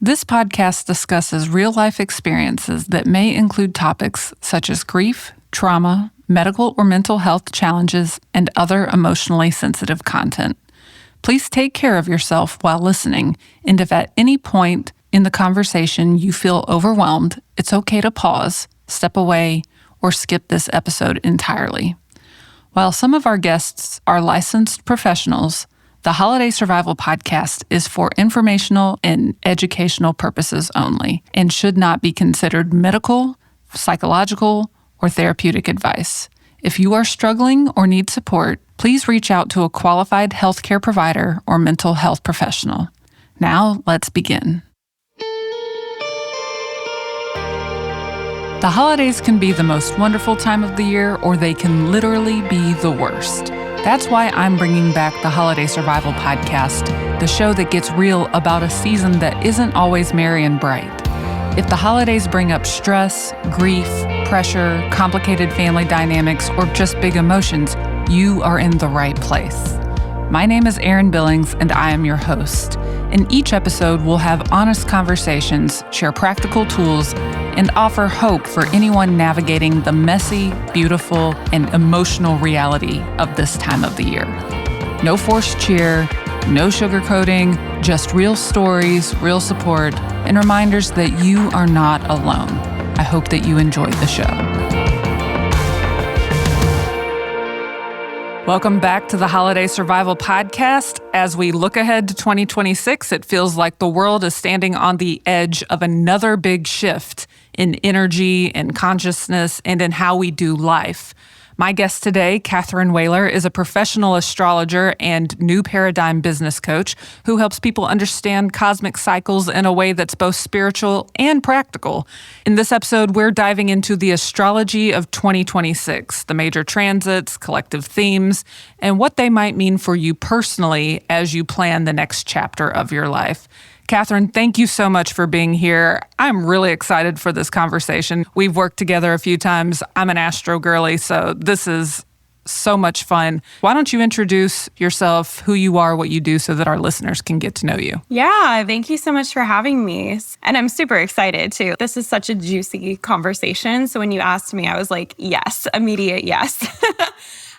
This podcast discusses real-life experiences that may include topics such as grief, trauma, medical or mental health challenges, and other emotionally sensitive content. Please take care of yourself while listening, and if at any point in the conversation you feel overwhelmed, it's okay to pause, step away, or skip this episode entirely. While some of our guests are licensed professionals, the Holiday Survival Podcast is for informational and educational purposes only and should not be considered medical, psychological, or therapeutic advice. If you are struggling or need support, please reach out to a qualified healthcare provider or mental health professional. Now, let's begin. The holidays can be the most wonderful time of the year, or they can literally be the worst. That's why I'm bringing back the Holiday Survival Podcast, the show that gets real about a season that isn't always merry and bright. If the holidays bring up stress, grief, pressure, complicated family dynamics, or just big emotions, you are in the right place. My name is Erin Billings, and I am your host. In each episode, we'll have honest conversations, share practical tools, and offer hope for anyone navigating the messy, beautiful, and emotional reality of this time of the year. No forced cheer, no sugarcoating, just real stories, real support, and reminders that you are not alone. I hope that you enjoyed the show. Welcome back to the Holiday Survival Podcast. As we look ahead to 2026, it feels like the world is standing on the edge of another big shift in energy and consciousness and in how we do life. My guest today, Katherine Wehler, is a professional astrologer and new paradigm business coach who helps people understand cosmic cycles in a way that's both spiritual and practical. In this episode, we're diving into the astrology of 2026, the major transits, collective themes, and what they might mean for you personally as you plan the next chapter of your life. Katherine, thank you so much for being here. I'm really excited for this conversation. We've worked together a few times. I'm an astro girly, so this is so much fun. Why don't you introduce yourself, who you are, what you do, so that our listeners can get to know you? Yeah, thank you so much for having me. And I'm super excited too. This is such a juicy conversation. So when you asked me, I was like, yes, immediate yes.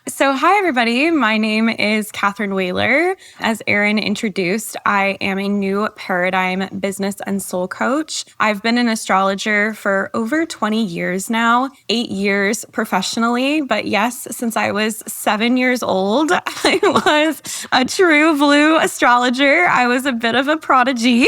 So hi, everybody. My name is Katherine Wehler. As Erin introduced, I am a new paradigm business and soul coach. I've been an astrologer for over 20 years now, 8 years professionally. But yes, since I was 7 years old, I was a true blue astrologer. I was a bit of a prodigy.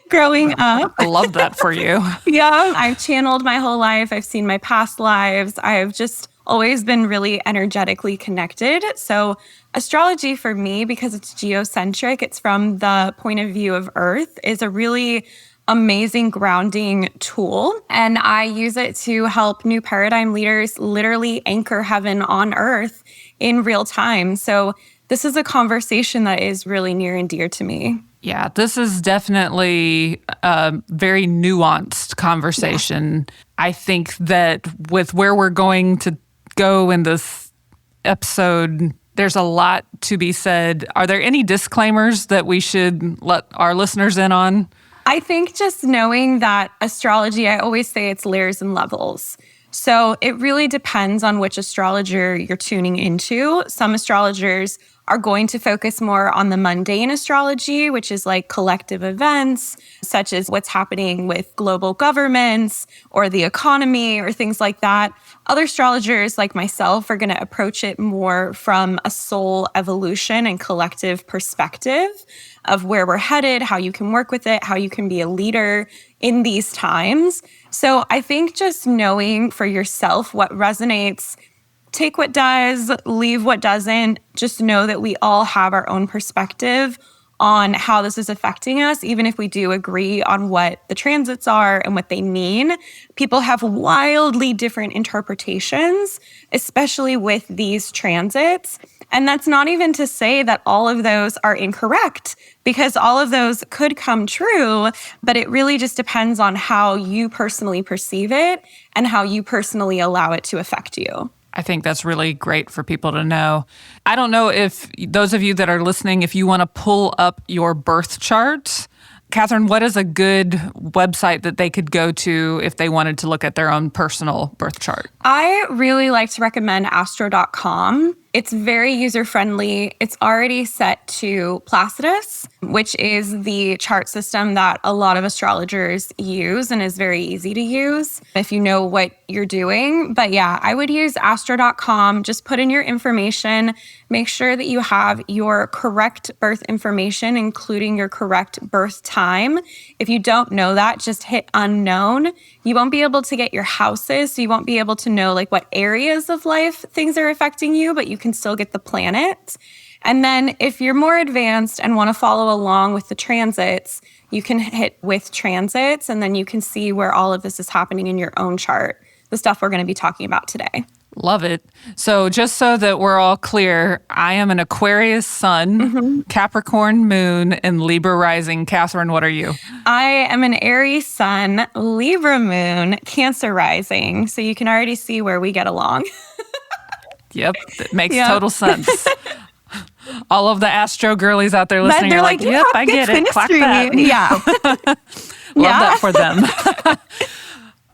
Growing up. I love that for you. Yeah, I've channeled my whole life. I've seen my past lives. I've just always been really energetically connected. So astrology for me, because it's geocentric, it's from the point of view of Earth, is a really amazing grounding tool. And I use it to help new paradigm leaders literally anchor heaven on Earth in real time. So this is a conversation that is really near and dear to me. Yeah, this is definitely a very nuanced conversation. Yeah. I think that with where we're going to go in this episode, there's a lot to be said. Are there any disclaimers that we should let our listeners in on? I think just knowing that astrology, I always say it's layers and levels. So it really depends on which astrologer you're tuning into. Some astrologers are going to focus more on the mundane astrology, which is like collective events, such as what's happening with global governments or the economy or things like that. Other astrologers like myself are going to approach it more from a soul evolution and collective perspective of where we're headed, how you can work with it, how you can be a leader in these times. So I think just knowing for yourself what resonates, take what does, leave what doesn't. Just know that we all have our own perspective on how this is affecting us, even if we do agree on what the transits are and what they mean. People have wildly different interpretations, especially with these transits. And that's not even to say that all of those are incorrect, because all of those could come true, but it really just depends on how you personally perceive it and how you personally allow it to affect you. I think that's really great for people to know. I don't know if those of you that are listening, if you want to pull up your birth chart, Katherine, what is a good website that they could go to if they wanted to look at their own personal birth chart? I really like to recommend astro.com. It's very user-friendly. It's already set to Placidus, which is the chart system that a lot of astrologers use and is very easy to use if you know what you're doing. But yeah, I would use astro.com. Just put in your information. Make sure that you have your correct birth information, including your correct birth time. If you don't know that, just hit unknown. You won't be able to get your houses, so you won't be able to know like what areas of life things are affecting you, but you can still get the planet. And then if you're more advanced and want to follow along with the transits, you can hit with transits, and then you can see where all of this is happening in your own chart, the stuff we're going to be talking about today. Love it. So just so that we're all clear, I am an Aquarius sun, Capricorn moon, and Libra rising. Katherine, what are you? I am an Aries sun, Libra moon, Cancer rising. So you can already see where we get along. Yep, that makes total sense. All of the astro girlies out there listening are like, yep, I get it. Clock that. Yeah. Love that for them.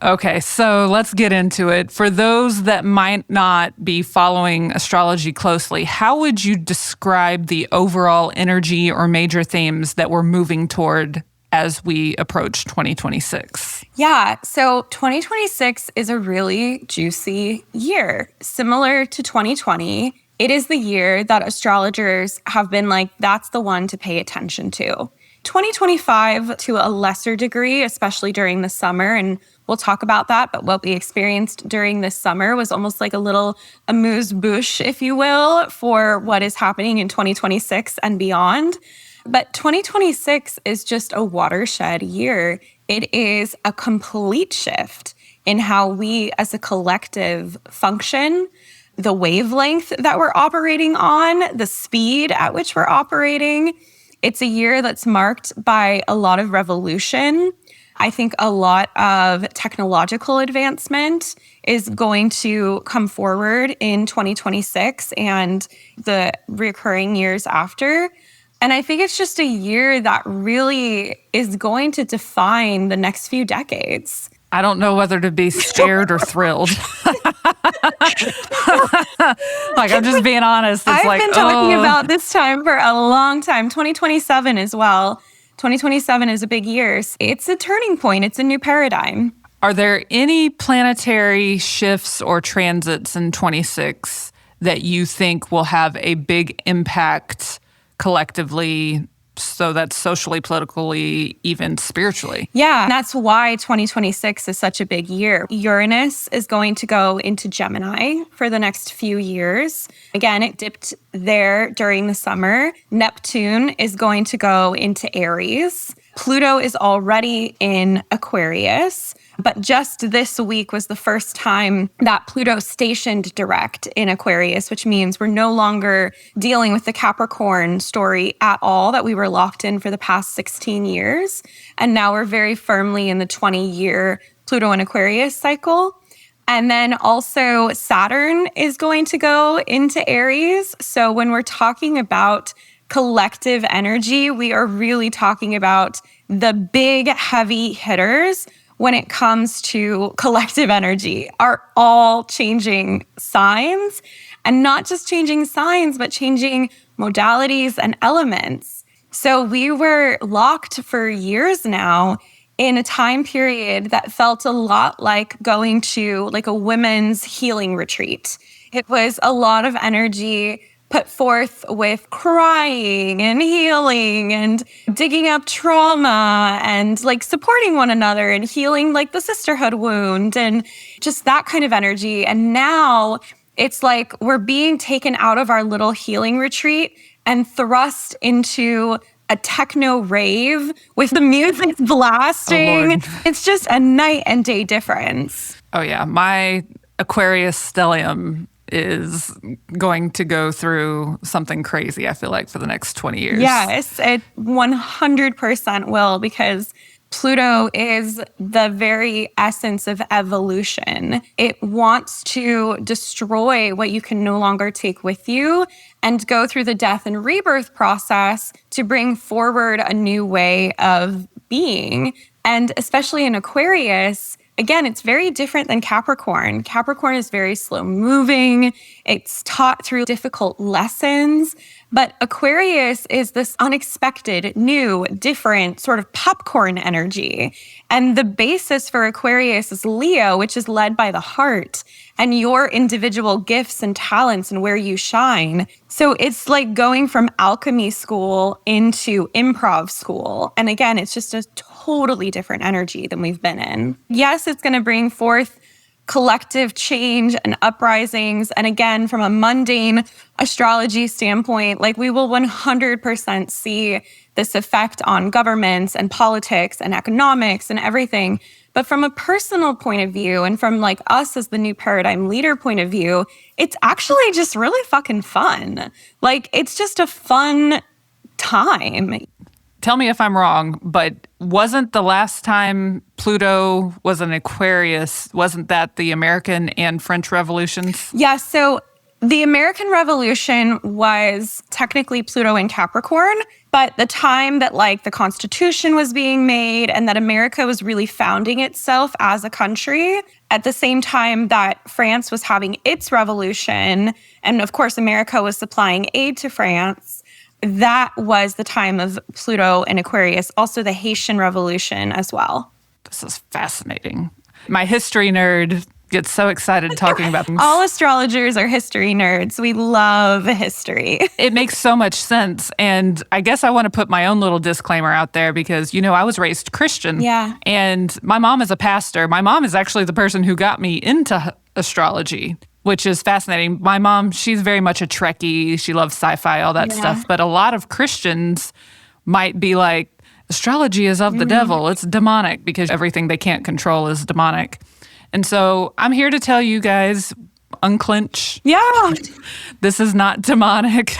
Okay, so let's get into it. For those that might not be following astrology closely, how would you describe the overall energy or major themes that we're moving toward as we approach 2026? Yeah, so 2026 is a really juicy year. Similar to 2020, it is the year that astrologers have been like, that's the one to pay attention to. 2025, to a lesser degree, especially during the summer, and we'll talk about that, but what we experienced during this summer was almost like a little amuse-bouche, if you will, for what is happening in 2026 and beyond. But 2026 is just a watershed year. It is a complete shift in how we as a collective function, the wavelength that we're operating on, the speed at which we're operating. It's a year that's marked by a lot of revolution. I think a lot of technological advancement is going to come forward in 2026 and the recurring years after. And I think it's just a year that really is going to define the next few decades. I don't know whether to be scared or thrilled. Like, I'm just being honest. It's I've been talking about this time for a long time, 2027 as well. 2027 is a big year. It's a turning point. It's a new paradigm. Are there any planetary shifts or transits in 26 that you think will have a big impact collectively, so that's socially, politically, even spiritually? Yeah, and that's why 2026 is such a big year. Uranus is going to go into Gemini for the next few years. Again, it dipped there during the summer. Neptune is going to go into Aries. Pluto is already in Aquarius. But just this week was the first time that Pluto stationed direct in Aquarius, which means we're no longer dealing with the Capricorn story at all that we were locked in for the past 16 years. And now we're very firmly in the 20-year Pluto and Aquarius cycle. And then also Saturn is going to go into Aries. So when we're talking about collective energy, we are really talking about the big heavy hitters when it comes to collective energy are all changing signs, and not just changing signs, but changing modalities and elements. So we were locked for years now in a time period that felt a lot like going to like a women's healing retreat. It was a lot of energy put forth with crying and healing and digging up trauma and like supporting one another and healing like the sisterhood wound and just that kind of energy. And now it's like we're being taken out of our little healing retreat and thrust into a techno rave with the music blasting. Oh, it's just a night and day difference. Oh yeah, my Aquarius stellium is going to go through something crazy, I feel like, for the next 20 years. Yes, it 100% will, because Pluto is the very essence of evolution. It wants to destroy what you can no longer take with you and go through the death and rebirth process to bring forward a new way of being. And especially in Aquarius, again, it's very different than Capricorn. Capricorn is very slow moving. It's taught through difficult lessons. But Aquarius is this unexpected, new, different sort of popcorn energy. And the basis for Aquarius is Leo, which is led by the heart and your individual gifts and talents and where you shine. So it's like going from alchemy school into improv school. And again, it's just a totally different energy than we've been in. Yes, it's going to bring forth collective change and uprisings. And again, from a mundane astrology standpoint, like we will 100% see this effect on governments and politics and economics and everything. But from a personal point of view and from like us as the new paradigm leader point of view, it's actually just really fucking fun. Like it's just a fun time. Tell me if I'm wrong, but wasn't the last time Pluto was an Aquarius, wasn't that the American and French revolutions? Yeah, so the American Revolution was technically Pluto in Capricorn, but the time that like the Constitution was being made and that America was really founding itself as a country, at the same time that France was having its revolution, and of course America was supplying aid to France, that was the time of Pluto in Aquarius, also the Haitian Revolution as well. This is fascinating. My history nerd gets so excited talking about things. All astrologers are history nerds. We love history. It makes so much sense. And I guess I want to put my own little disclaimer out there because, you know, I was raised Christian. Yeah. And my mom is a pastor. My mom is actually the person who got me into astrology, which is fascinating. My mom, she's very much a Trekkie. She loves sci-fi, all that stuff. But a lot of Christians might be like, astrology is of the devil. It's demonic because everything they can't control is demonic. And so I'm here to tell you guys, unclench. Yeah. This is not demonic.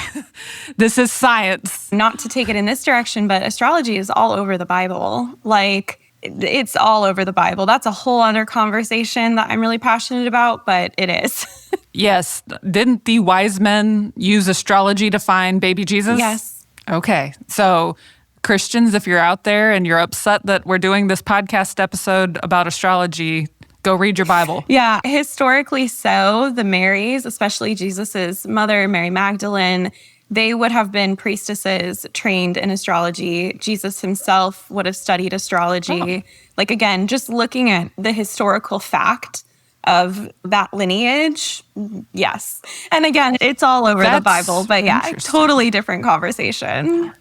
This is science. Not to take it in this direction, but astrology is all over the Bible. Like, it's all over the Bible. That's a whole other conversation that I'm really passionate about, but it is. Yes. Didn't the wise men use astrology to find baby Jesus? Yes. Okay. So Christians, if you're out there and you're upset that we're doing this podcast episode about astrology, go read your Bible. Yeah, historically so, the Marys, especially Jesus's mother, Mary Magdalene, they would have been priestesses trained in astrology. Jesus himself would have studied astrology. Like, again, just looking at the historical fact of that lineage, yes. And again, it's all over the Bible, but yeah, totally different conversation.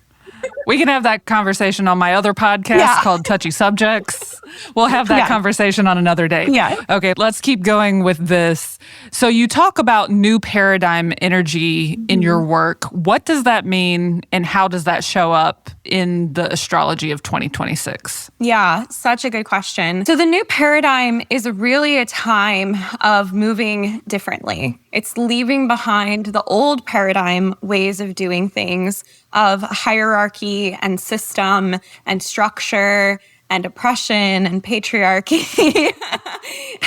We can have that conversation on my other podcast called Touchy Subjects. We'll have that conversation on another day. Yeah. Okay, let's keep going with this. So you talk about new paradigm energy in your work. What does that mean and how does that show up in the astrology of 2026? Yeah, such a good question. So the new paradigm is really a time of moving differently. It's leaving behind the old paradigm ways of doing things, of hierarchy and system and structure and oppression and patriarchy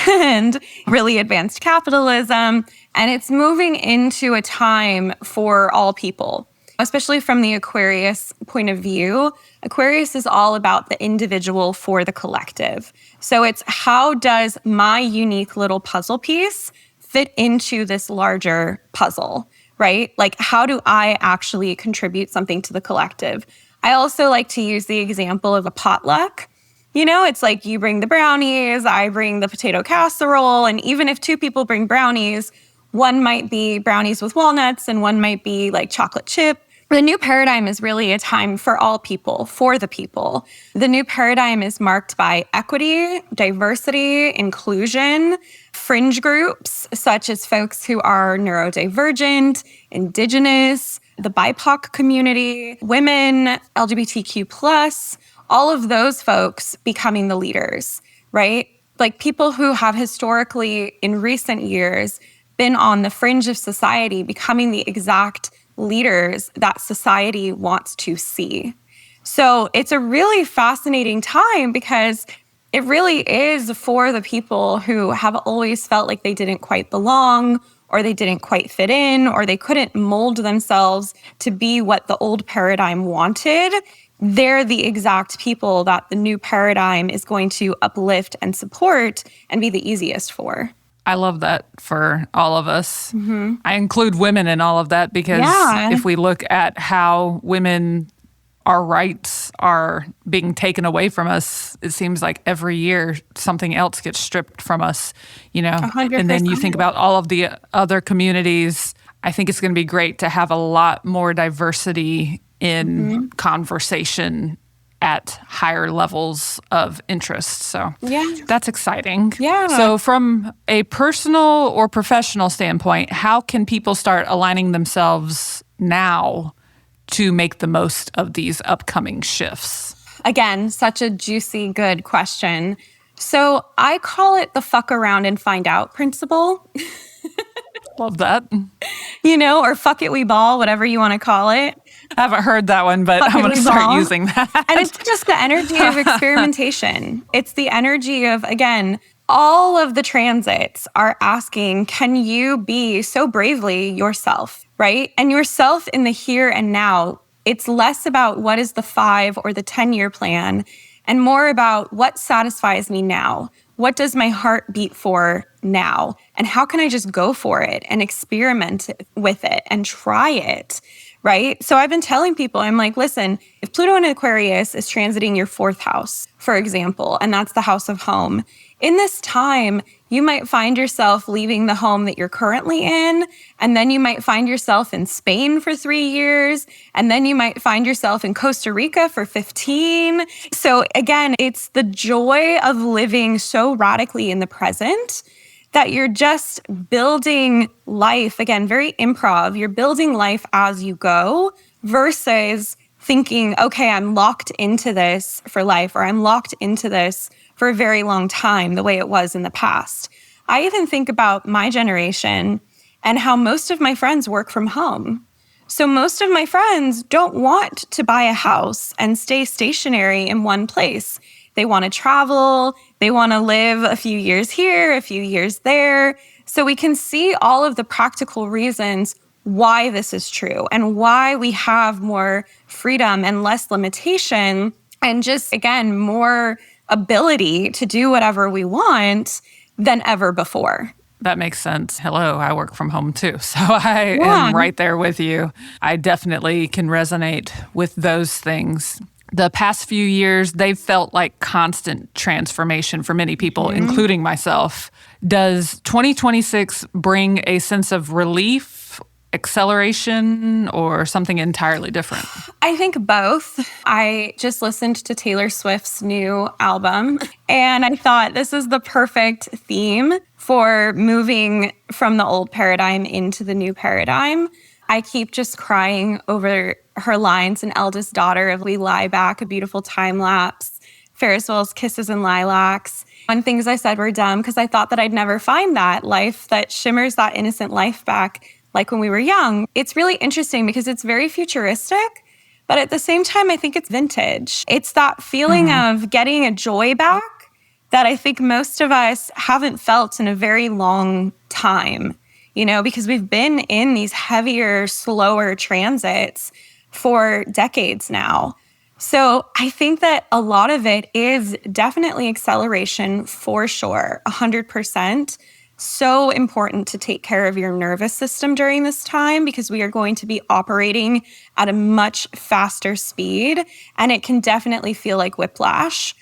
and really advanced capitalism. And it's moving into a time for all people, especially from the Aquarius point of view. Aquarius is all about the individual for the collective. So it's how does my unique little puzzle piece fit into this larger puzzle, right? Like, how do I actually contribute something to the collective? I also like to use the example of a potluck. You know, it's like you bring the brownies, I bring the potato casserole, and even if two people bring brownies, one might be brownies with walnuts and one might be like chocolate chip. The new paradigm is really a time for all people, for the people. The new paradigm is marked by equity, diversity, inclusion, fringe groups, such as folks who are neurodivergent, indigenous, the BIPOC community, women, LGBTQ+, all of those folks becoming the leaders, right? Like people who have historically, in recent years, been on the fringe of society, becoming the exact leaders that society wants to see. So it's a really fascinating time because it really is for the people who have always felt like they didn't quite belong or they didn't quite fit in or they couldn't mold themselves to be what the old paradigm wanted. they're the exact people that the new paradigm is going to uplift and support and be the easiest for. I love that for all of us. I include women in all of that because if we look at how women, our rights are being taken away from us, it seems like every year something else gets stripped from us, 100%. And then you think about all of the other communities. I think it's going to be great to have a lot more diversity in conversation at higher levels of interest. So that's exciting. Yeah. So from a personal or professional standpoint, how can people start aligning themselves now to make the most of these upcoming shifts? Again, such a juicy, good question. So I call it the fuck around and find out principle. Love that. Or fuck it, we ball, whatever you want to call it. I haven't heard that one, but I'm going to start using that. And it's just the energy of experimentation. It's the energy of, again, all of the transits are asking, can you be so bravely yourself, right? And yourself in the here and now. It's less about what is the 5 or the 10-year plan and more about what satisfies me now. What does my heart beat for now? And how can I just go for it and experiment with it and try it, right? So I've been telling people, I'm like, listen, if Pluto in Aquarius is transiting your 4th house, for example, and that's the house of home, in this time, you might find yourself leaving the home that you're currently in, and then you might find yourself in Spain for 3 years, and then you might find yourself in Costa Rica for 15. So again, it's the joy of living so radically in the present that you're just building life, again, very improv. You're building life as you go versus thinking, okay, I'm locked into this for life, or I'm locked into this for a very long time, the way it was in the past. I even think about my generation and how most of my friends work from home. So most of my friends don't want to buy a house and stay stationary in one place. They want to travel. They want to live a few years here, a few years there. So we can see all of the practical reasons why this is true and why we have more freedom and less limitation and just, again, more ability to do whatever we want than ever before. That makes sense. Hello, I work from home too. So I am right there with you. I definitely can resonate with those things. The past few years, they've felt like constant transformation for many people, including myself. Does 2026 bring a sense of relief, acceleration, or something entirely different? I think both. I just listened to Taylor Swift's new album, and I thought this is the perfect theme for moving from the old paradigm into the new paradigm. I keep just crying over her lines in Eldest Daughter of We Lie Back, a beautiful time lapse, Ferris Wheel's Kisses and Lilacs. One things I said were dumb because I thought that I'd never find that life that shimmers that innocent life back like when we were young. It's really interesting because it's very futuristic, but at the same time, I think it's vintage. It's that feeling of getting a joy back that I think most of us haven't felt in a very long time, because we've been in these heavier, slower transits for decades now. So I think that a lot of it is definitely acceleration for sure, 100%. So important to take care of your nervous system during this time because we are going to be operating at a much faster speed, and it can definitely feel like whiplash.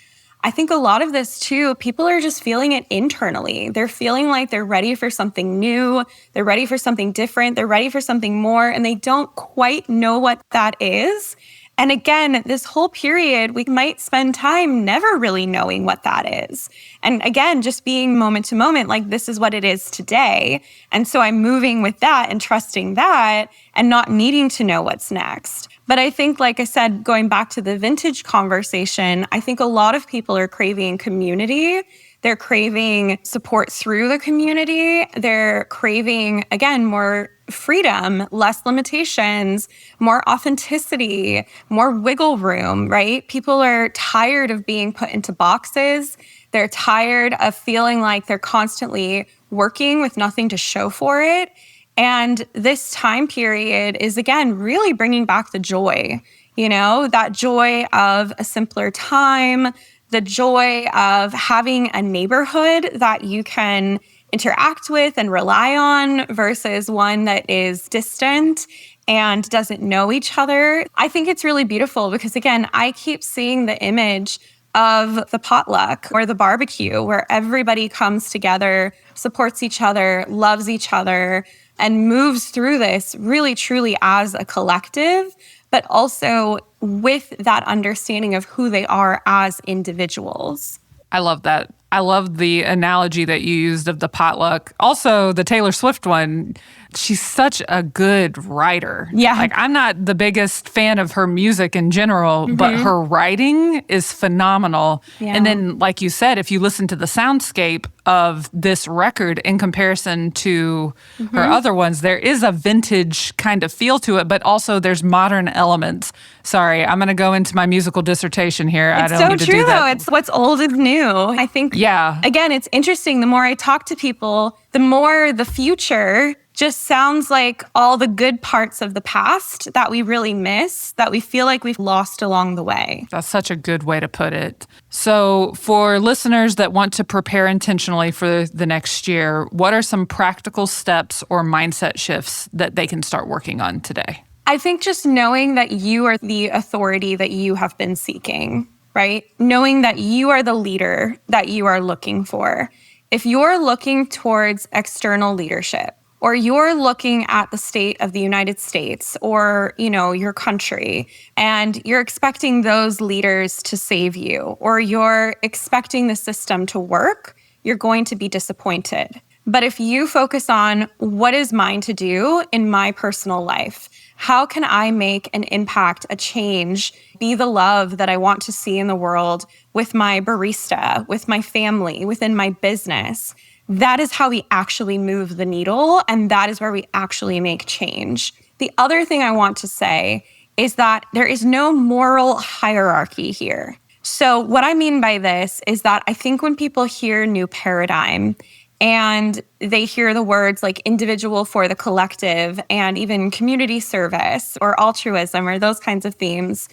I think a lot of this too, people are just feeling it internally. They're feeling like they're ready for something new. They're ready for something different. They're ready for something more, and they don't quite know what that is. And again, this whole period, we might spend time never really knowing what that is. And again, just being moment to moment, like this is what it is today. And so I'm moving with that and trusting that and not needing to know what's next. But I think, like I said, going back to the vintage conversation, I think a lot of people are craving community. They're craving support through the community. They're craving, again, more freedom, less limitations, more authenticity, more wiggle room, right? People are tired of being put into boxes. They're tired of feeling like they're constantly working with nothing to show for it. And this time period is, again, really bringing back the joy. that joy of a simpler time, the joy of having a neighborhood that you can interact with and rely on versus one that is distant and doesn't know each other. I think it's really beautiful because, again, I keep seeing the image of the potluck or the barbecue where everybody comes together, supports each other, loves each other, and moves through this really, truly as a collective, but also with that understanding of who they are as individuals. I love that. I love the analogy that you used of the potluck. Also, the Taylor Swift one, she's such a good writer. Yeah. Like, I'm not the biggest fan of her music in general, but her writing is phenomenal. Yeah. And then, like you said, if you listen to the soundscape of this record in comparison to her other ones, there is a vintage kind of feel to it, but also there's modern elements. Sorry, I'm going to go into my musical dissertation here. It's I don't so need to true, do that. though. It's what's old is new. I think, again, it's interesting. The more I talk to people, the more the future just sounds like all the good parts of the past that we really miss, that we feel like we've lost along the way. That's such a good way to put it. So for listeners that want to prepare intentionally for the next year, what are some practical steps or mindset shifts that they can start working on today? I think just knowing that you are the authority that you have been seeking, right? Knowing that you are the leader that you are looking for. If you're looking towards external leadership, or you're looking at the state of the United States or, your country, and you're expecting those leaders to save you, or you're expecting the system to work, you're going to be disappointed. But if you focus on what is mine to do in my personal life, how can I make an impact, a change, be the love that I want to see in the world with my barista, with my family, within my business? That is how we actually move the needle, and that is where we actually make change. The other thing I want to say is that there is no moral hierarchy here. So what I mean by this is that I think when people hear new paradigm and they hear the words like individual for the collective and even community service or altruism or those kinds of themes,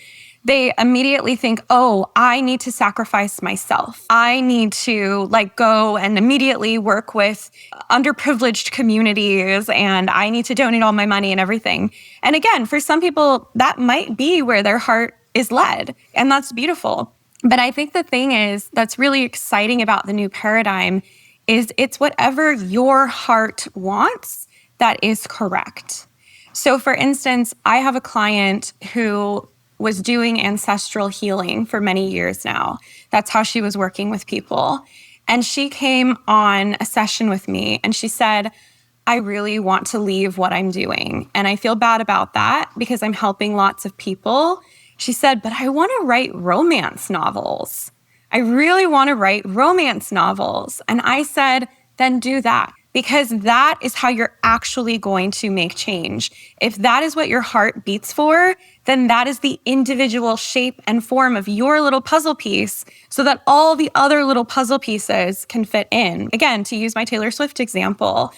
they immediately think, oh, I need to sacrifice myself. I need to go and immediately work with underprivileged communities, and I need to donate all my money and everything. And again, for some people, that might be where their heart is led, and that's beautiful. But I think the thing is that's really exciting about the new paradigm is it's whatever your heart wants that is correct. So for instance, I have a client who was doing ancestral healing for many years now. That's how she was working with people. And she came on a session with me and she said, I really want to leave what I'm doing. And I feel bad about that because I'm helping lots of people. She said, but I want to write romance novels. I really want to write romance novels. And I said, then do that. Because that is how you're actually going to make change. If that is what your heart beats for, then that is the individual shape and form of your little puzzle piece so that all the other little puzzle pieces can fit in. Again, to use my Taylor Swift example,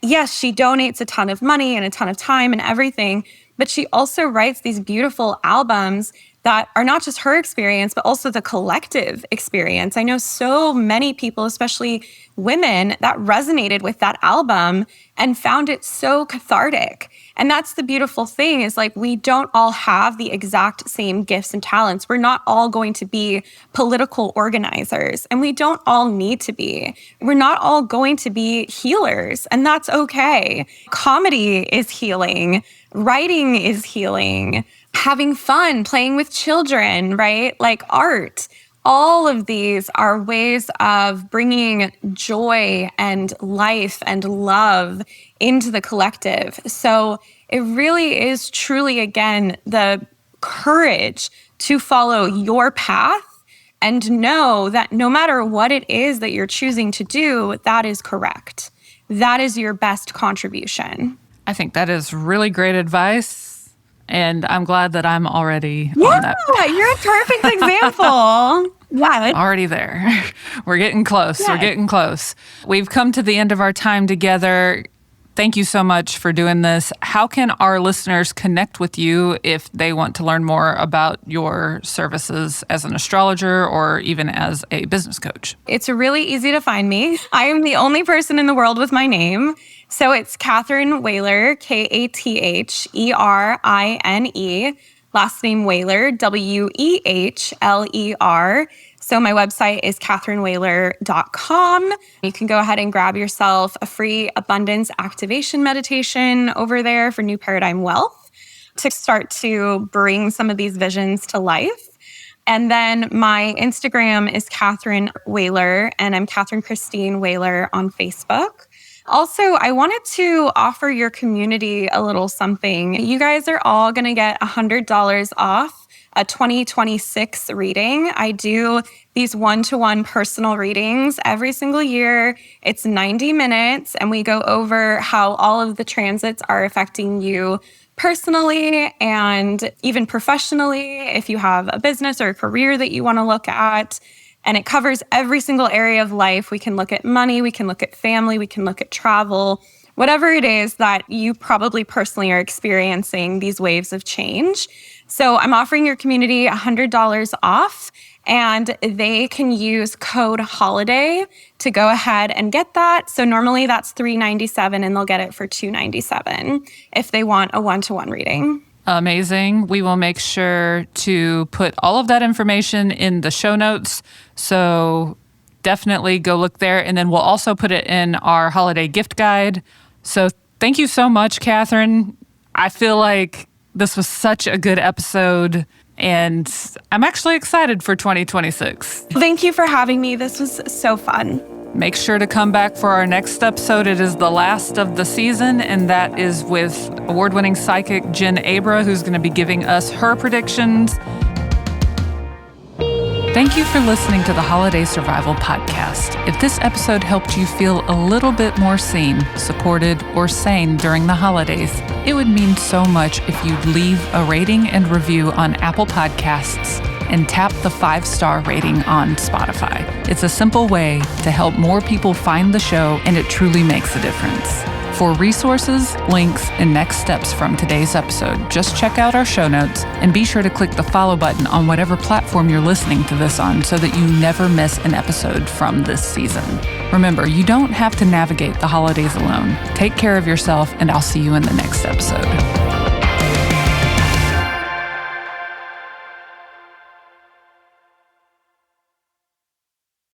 yes, she donates a ton of money and a ton of time and everything, but she also writes these beautiful albums that are not just her experience, but also the collective experience. I know so many people, especially women, that resonated with that album and found it so cathartic. And that's the beautiful thing is we don't all have the exact same gifts and talents. We're not all going to be political organizers, and we don't all need to be. We're not all going to be healers, and that's okay. Comedy is healing. Writing is healing. Having fun, playing with children, right? Art. All of these are ways of bringing joy and life and love into the collective. So it really is truly, again, the courage to follow your path and know that no matter what it is that you're choosing to do, that is correct. That is your best contribution. I think that is really great advice. And I'm glad that I'm already on that. Yeah, you're a perfect example. Yeah. Already there. We're getting close. Yeah. We're getting close. We've come to the end of our time together. thank you so much for doing this. How can our listeners connect with you if they want to learn more about your services as an astrologer or even as a business coach? It's really easy to find me. I am the only person in the world with my name. So it's Katherine Wehler, Katherine. Last name Wehler, Wehler. So my website is katherinewehler.com. You can go ahead and grab yourself a free abundance activation meditation over there for New Paradigm Wealth to start to bring some of these visions to life. And then my Instagram is Katherine Wehler, and I'm Katherine Christine Wehler on Facebook. Also, I wanted to offer your community a little something. You guys are all going to get $100 off a 2026 reading. I do these one-to-one personal readings every single year. It's 90 minutes, and we go over how all of the transits are affecting you personally and even professionally, if you have a business or a career that you want to look at. And it covers every single area of life. We can look at money, we can look at family, we can look at travel, whatever it is that you probably personally are experiencing these waves of change. So I'm offering your community $100 off, and they can use code HOLIDAY to go ahead and get that. So normally that's $397, and they'll get it for $297 if they want a one-to-one reading. Amazing. We will make sure to put all of that information in the show notes. So definitely go look there. And then we'll also put it in our holiday gift guide. So thank you so much, Katherine. I feel like this was such a good episode, and I'm actually excited for 2026. Thank you for having me. This was so fun. Make sure to come back for our next episode. It is the last of the season, and that is with award-winning psychic Jen Abra, who's going to be giving us her predictions. Thank you for listening to the Holiday Survival Podcast. If this episode helped you feel a little bit more seen, supported, or sane during the holidays, it would mean so much if you'd leave a rating and review on Apple Podcasts and tap the 5-star rating on Spotify. It's a simple way to help more people find the show, and it truly makes a difference. For resources, links, and next steps from today's episode, just check out our show notes and be sure to click the follow button on whatever platform you're listening to this on so that you never miss an episode from this season. Remember, you don't have to navigate the holidays alone. Take care of yourself, and I'll see you in the next episode.